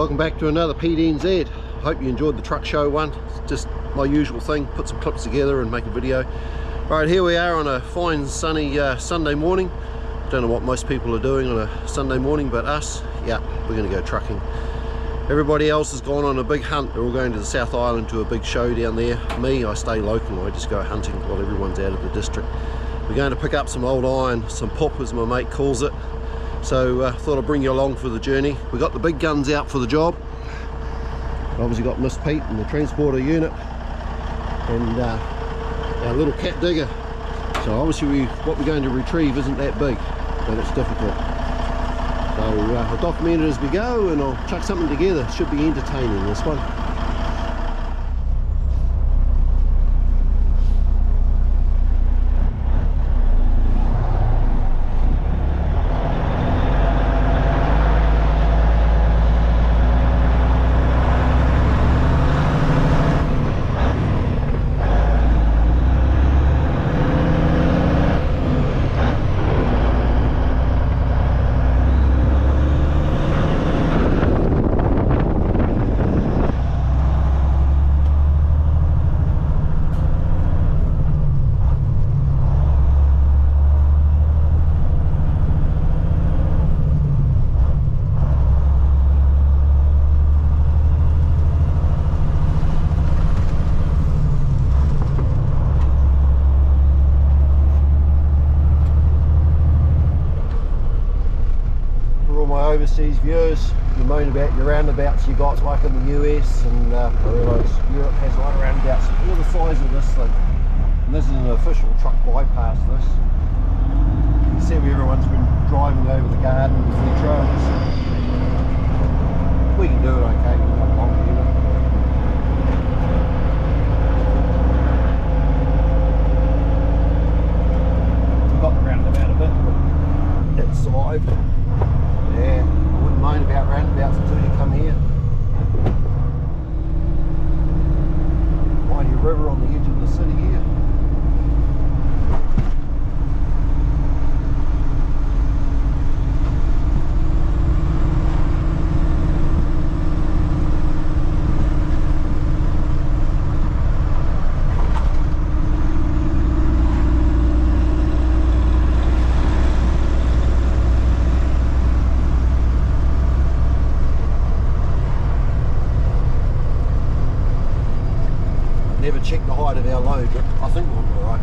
Welcome back to another PDNZ. Hope you enjoyed the truck show one. It's just my usual thing, put some clips together and make a video. Right, here we are on a fine sunny Sunday morning. Don't know what most people are doing on a Sunday morning, but us, yeah, we're going to go trucking. Everybody else has gone on a big hunt. They're all going to the South Island to a big show down there. Me, I stay local. I just go hunting while everyone's out of the district. We're going to pick up some old iron, some pop as my mate calls it. So thought I'd bring you along for the journey. We got the big guns out for the job. Obviously got Miss Pete and the transporter unit and our little cat digger. So obviously what we're going to retrieve isn't that big, but it's difficult. So I'll document it as we go and I'll chuck something together. Should be entertaining, this one. Overseas viewers, you moan about your roundabouts you got like in the US, and I realise Europe has a lot of roundabouts. Look at the size of this thing, and this is an official truck bypass. This, you can see where everyone's been driving over the garden with their trails. We can do it okay, we've got long unit. We've got the roundabout a bit, but it survived. Yeah, I wouldn't mind about roundabouts until you come here. Mighty river on the edge of the city here. Never check the height of our load, but I think we'll be alright.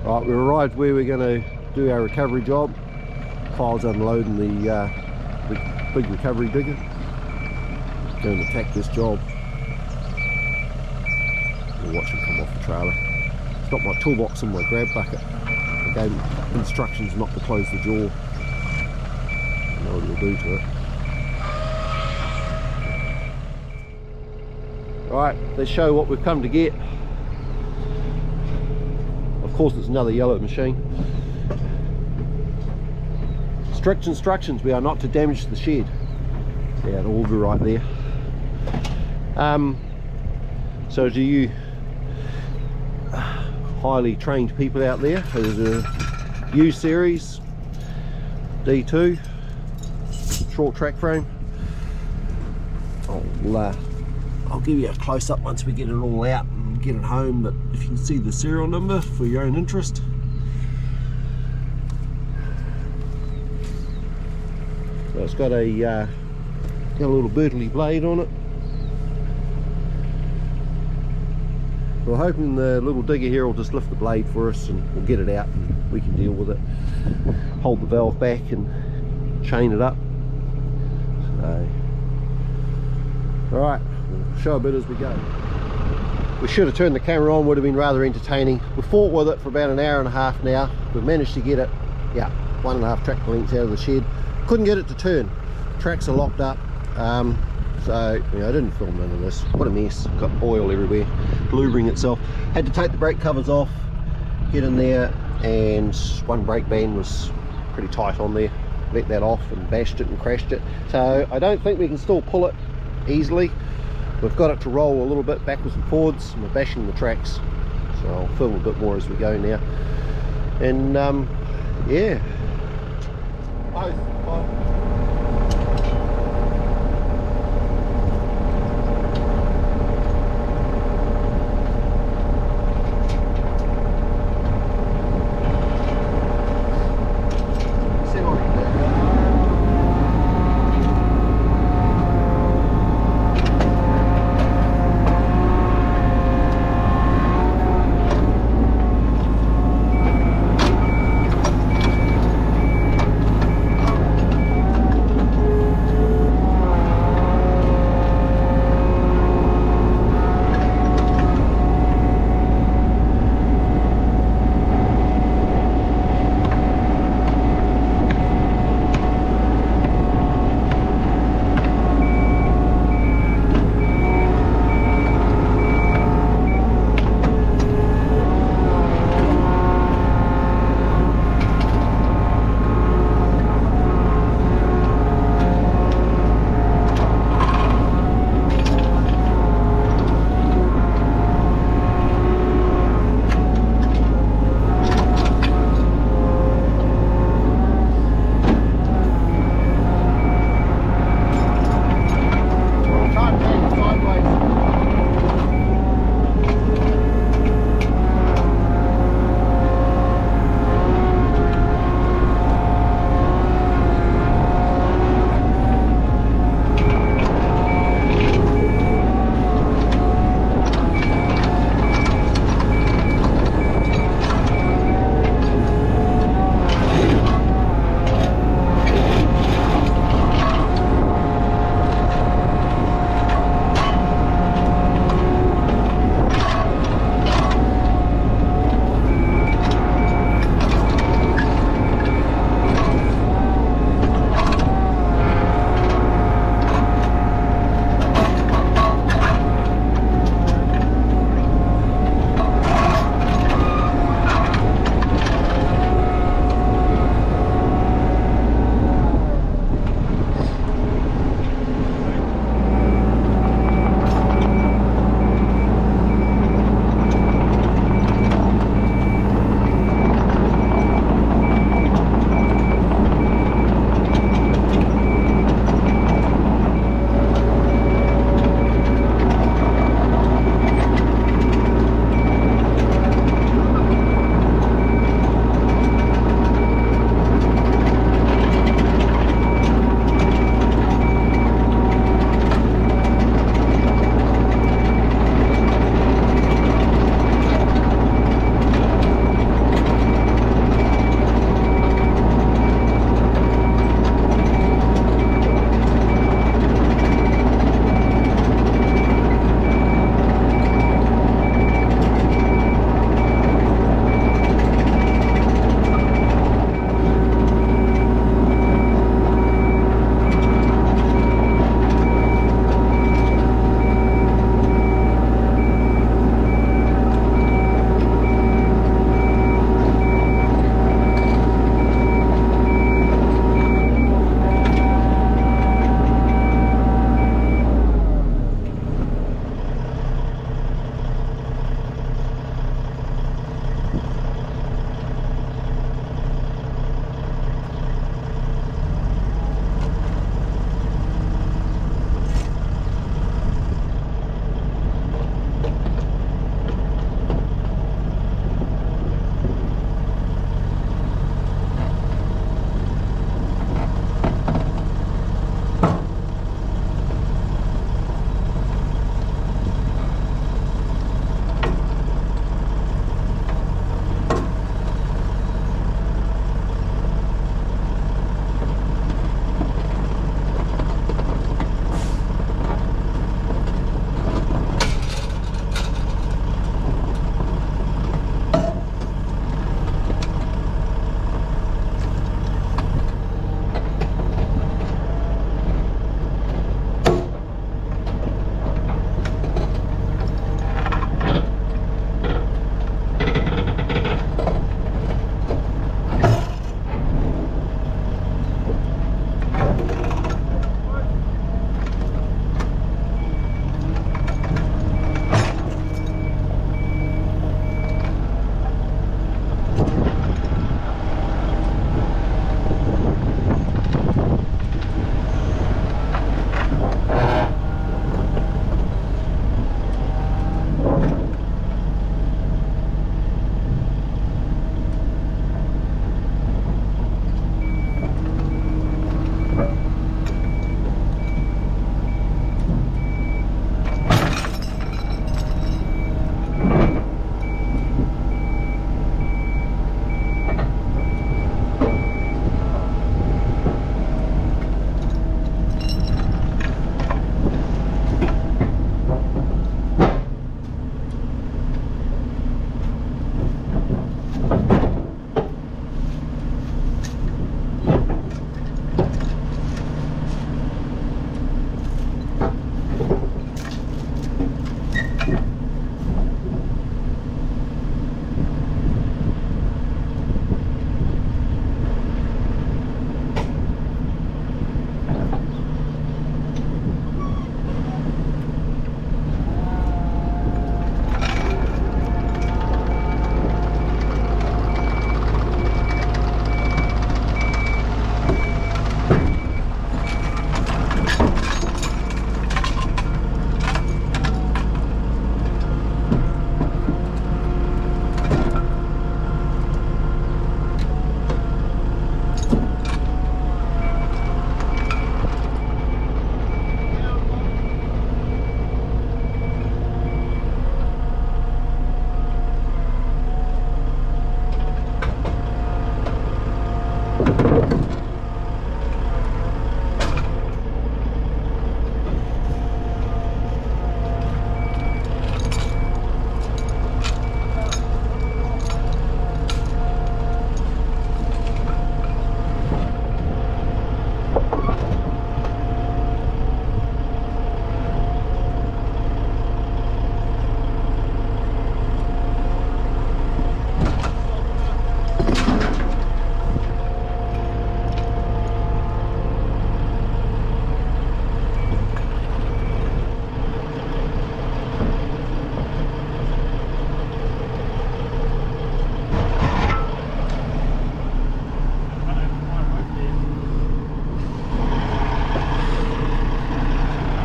Right, we arrived where we're going to do our recovery job. Kyle's unloading the big recovery digger. Going to attack this job. We'll watch him come off the trailer. It's got my toolbox and my grab bucket. I gave him instructions not to close the jaw. I know what he'll do to it. Right, let's show what we've come to get. Of course, it's another yellow machine. Strict instructions, we are not to damage the shed. Yeah, it'll all be right there. So to you highly trained people out there, there's a U series D2 short track frame. I'll give you a close-up once we get it all out and get it home, but if you can see the serial number for your own interest. So it's got a little Bertley blade on it. We're hoping the little digger here will just lift the blade for us and we'll get it out and we can deal with it. Hold the valve back and chain it up. So, alright, we'll show a bit as we go. We should have turned the camera on, would have been rather entertaining. We fought with it for about an hour and a half now. We've managed to get it, yeah, 1.5 tractor lengths out of the shed. Couldn't get it to turn. Tracks are locked up. So, you know, I didn't film none of this. What a mess. Got oil everywhere, bluebering itself. Had to take the brake covers off, get in there, and one brake band was pretty tight on there. Let that off and bashed it and crashed it. So I don't think we can still pull it easily. We've got it to roll a little bit backwards and forwards, and we're bashing the tracks. So I'll film a bit more as we go now. And yeah. Both.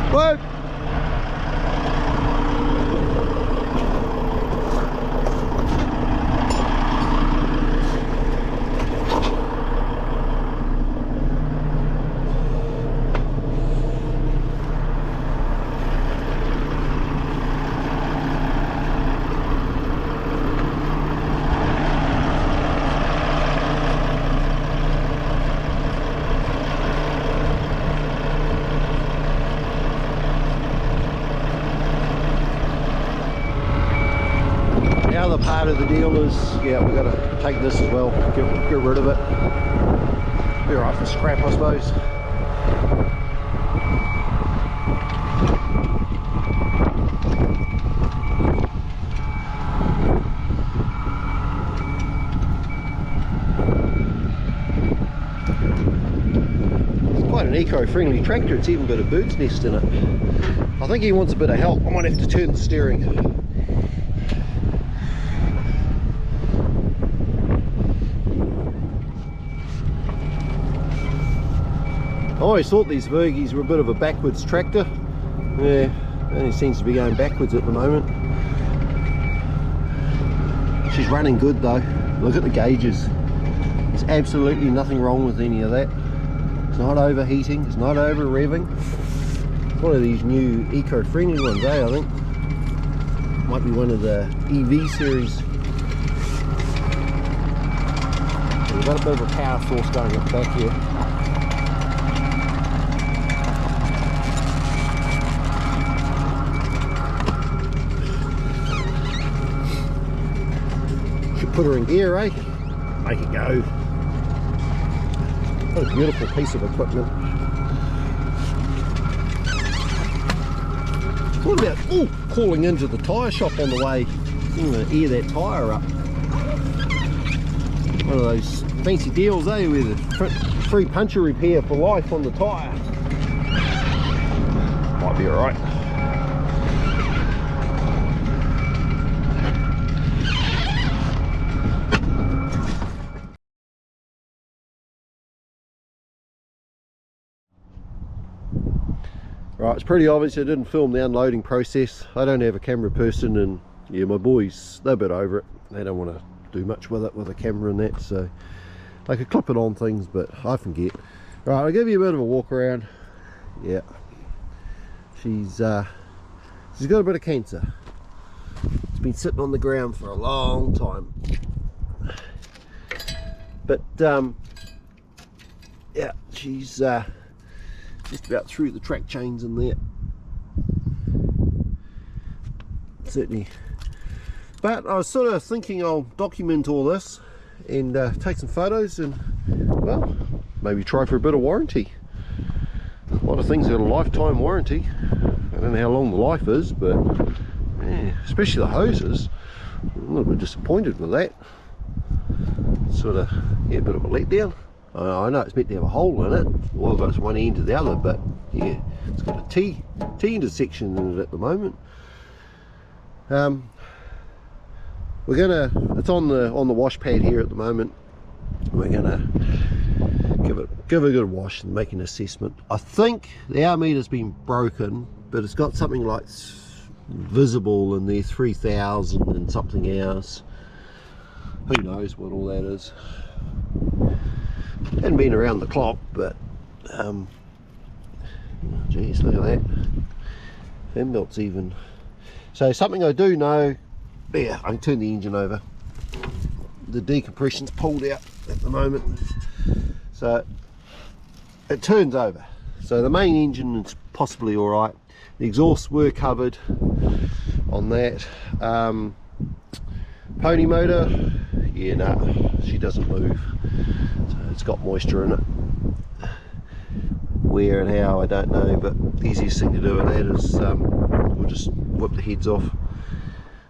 What? The other part of the deal is, yeah, we've got to take this as well, get rid of it. Be alright for scrap, I suppose. It's quite an eco-friendly tractor, it's even got a bird's nest in it. I think he wants a bit of help. I might have to turn the steering. I always thought these Fergies were a bit of a backwards tractor. Yeah, it only seems to be going backwards at the moment. She's running good though. Look at the gauges. There's absolutely nothing wrong with any of that. It's not overheating, it's not over revving. It's one of these new eco-friendly ones, I think. Might be one of the EV series. We've got a bit of a power source going up back here. Put her in gear, eh? Make it go. What a beautiful piece of equipment. What about calling into the tyre shop on the way? I'm going to air that tyre up. One of those fancy deals, eh? With a free puncture repair for life on the tyre. Might be alright. Right, it's pretty obvious I didn't film the unloading process. I don't have a camera person, and yeah, my boys, they're a bit over it. They don't want to do much with it with a camera and that, so they could clip it on things, but I forget. Right, I'll give you a bit of a walk around. Yeah, she's got a bit of cancer. It's been sitting on the ground for a long time, but yeah, she's just about through the track chains in there, certainly. But I was sort of thinking I'll document all this and take some photos and, well, maybe try for a bit of warranty. A lot of things got a lifetime warranty. I don't know how long the life is, but yeah, especially the hoses. I'm a little bit disappointed with that. Sort of, yeah, a bit of a letdown. I know it's meant to have a hole in it, well, it goes one end to the other, but yeah, it's got a T intersection in it at the moment. We're gonna, it's on the wash pad here at the moment. We're gonna give it a good wash and make an assessment. I think the hour meter's been broken, but it's got something like visible in there, 3000 and something else. Who knows what all that is. Hadn't been around the clock, but geez, look at that. Fan belt's even. So something I do know, yeah, I can turn the engine over. The decompression's pulled out at the moment, So it turns over. So the main engine is possibly all right. The exhausts were covered on that. Pony motor, yeah, no, she doesn't move. So it's got moisture in it. Where and how, I don't know, but the easiest thing to do with that is we'll just whip the heads off,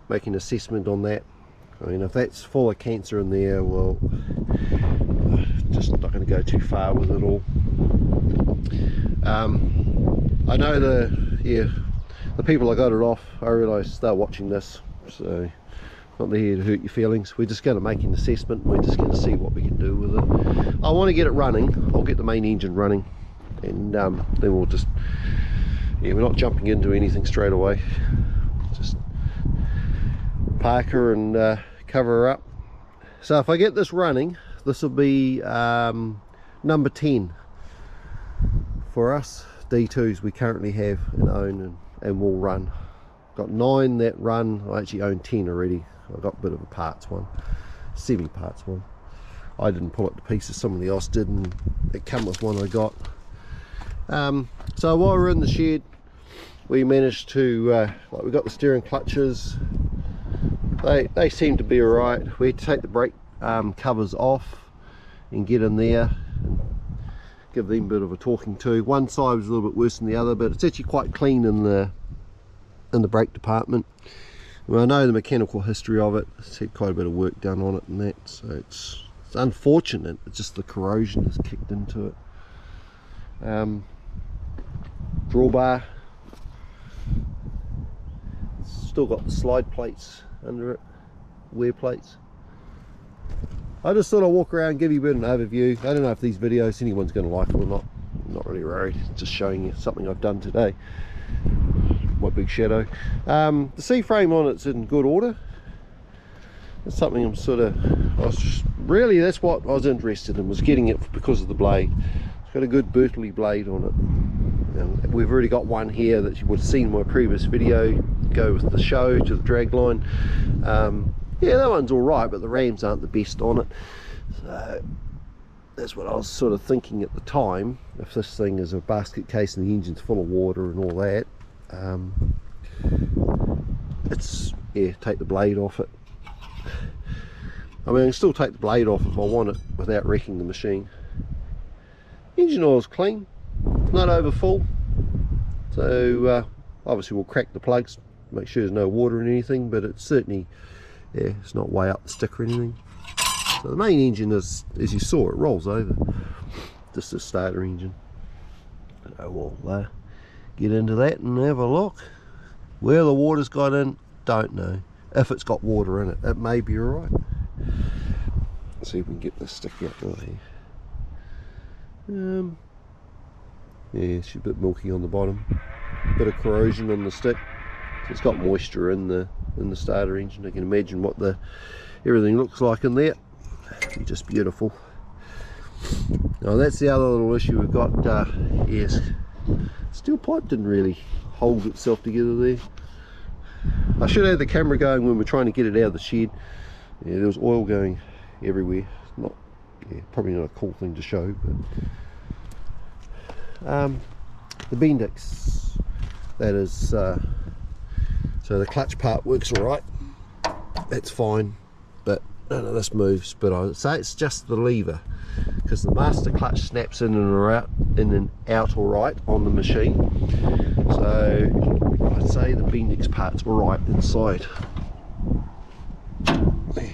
make an assessment on that. I mean, if that's full of cancer in there, well, just not going to go too far with it all. I know the people I got it off, I realise they're watching this, so not here to hurt your feelings. We're just going to make an assessment. We're just going to see what we can do with it. I want to get it running. I'll get the main engine running, and then we'll just, yeah, we're not jumping into anything straight away. Just park her and cover her up. So if I get this running, this will be number 10 for us. D2s we currently have and own and will run. Got 9 that run. I actually own 10 already. I got a bit of a parts one, semi parts one. I didn't pull it to pieces, somebody else did, and it came with one I got. So while we're in the shed, we managed to like, we got the steering clutches. They seem to be all right. We had to take the brake covers off and get in there and give them a bit of a talking to. One side was a little bit worse than the other, but it's actually quite clean in the brake department. Well, I know the mechanical history of it. It's had quite a bit of work done on it and that, so it's unfortunate. It's just the corrosion has kicked into it. Drawbar, still got the slide plates under it, wear plates. I just thought I'd walk around and give you a bit of an overview. I don't know if these videos anyone's going to like them or not. I'm not really worried, just showing you something I've done today. My big shadow. The C-frame on it's in good order. It's something I'm sort of, really that's what I was interested in, was getting it because of the blade. It's got a good Bertley blade on it. And we've already got one here that you would have seen in my previous video, go with the show to the drag line. Yeah, that one's all right, but the rams aren't the best on it. So that's what I was sort of thinking at the time. If this thing is a basket case and the engine's full of water and all that, it's, yeah, take the blade off it. I mean, I can still take the blade off if I want it without wrecking the machine. Engine oil's clean, not over full, so obviously we'll crack the plugs, make sure there's no water in anything, but it's certainly, yeah, it's not way up the stick or anything. So the main engine is, as you saw, it rolls over, just a starter engine. So we'll get into that and have a look. Where the water's got in, don't know. If it's got water in it, it may be alright. Let's see if we can get this stick out right here. Yeah, she's a bit milky on the bottom. Bit of corrosion on the stick. So it's got moisture in the starter engine. I can imagine what everything looks like in there. Just beautiful. Now that's the other little issue we've got. Yes, steel pipe didn't really hold itself together there. I should have the camera going when we're trying to get it out of the shed. Yeah, there was oil going everywhere. Not, yeah, probably not a cool thing to show, but the Bendix, that is, so the clutch part works all right. That's fine, but none of this moves. But I would say it's just the lever, because the master clutch snaps in and out all right on the machine. So I'd say the Bendix part's all right inside.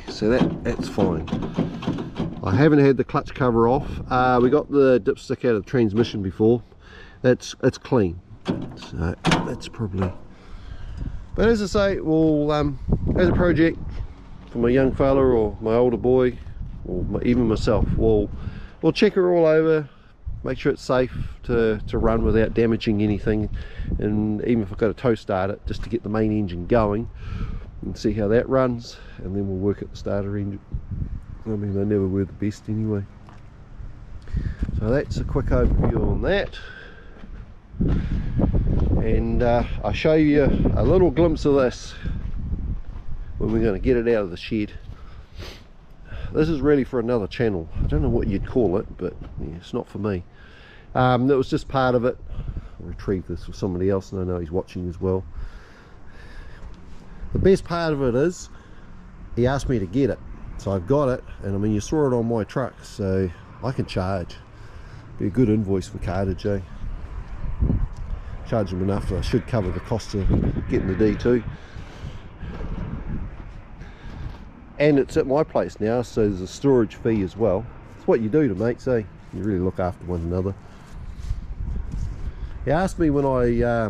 So that's fine. I haven't had the clutch cover off. We got the dipstick out of the transmission before. It's clean. So that's probably. But as I say, we'll as a project for my young fella or my older boy, or even myself, we'll check her all over, make sure it's safe to run without damaging anything, and even if I've got to tow start it just to get the main engine going and see how that runs, and then we'll work at the starter engine. I mean, they never were the best anyway. So that's a quick overview on that, and I'll show you a little glimpse of this when we're going to get it out of the shed. This is really for another channel. I don't know what you'd call it, but yeah, it's not for me. That was just part of it. I retrieved this for somebody else, and I know he's watching as well. The best part of it is he asked me to get it, so I've got it, and I mean, you saw it on my truck, so I can charge. Be a good invoice for cartage, eh? Charge them enough that I should cover the cost of getting the D2. And it's at my place now, so there's a storage fee as well. It's what you do to mates, eh? You really look after one another. He asked me when I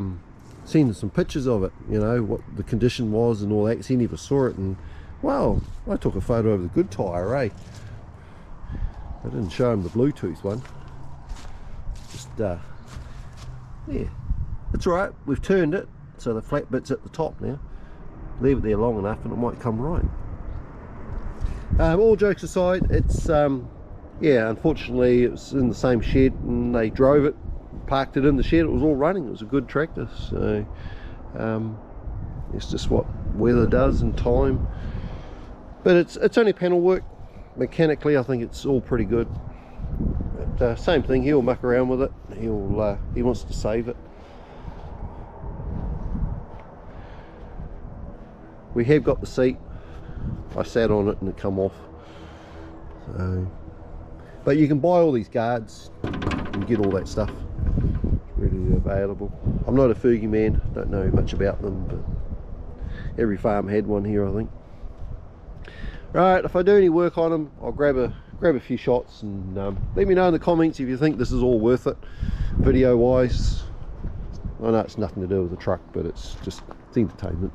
seen some pictures of it, you know, what the condition was and all that, because he never saw it, and well, I took a photo of the good tyre, eh? I didn't show him the Bluetooth one. Just, yeah, it's alright, we've turned it, so the flat bit's at the top now. Leave it there long enough and it might come right. All jokes aside, it's, yeah, unfortunately it was in the same shed, and they drove it, parked it in the shed, it was all running, it was a good tractor, so it's just what weather does and time. But it's only panel work. Mechanically I think it's all pretty good. But, same thing, he'll muck around with it, he wants to save it. We have got the seat, I sat on it and it come off, so, but you can buy all these guards and get all that stuff, it's readily available. I'm not a Fergie man, don't know much about them, but every farm had one here, I think. Right, if I do any work on them, I'll grab a few shots, and let me know in the comments if you think this is all worth it video wise. I know it's nothing to do with the truck, but it's entertainment.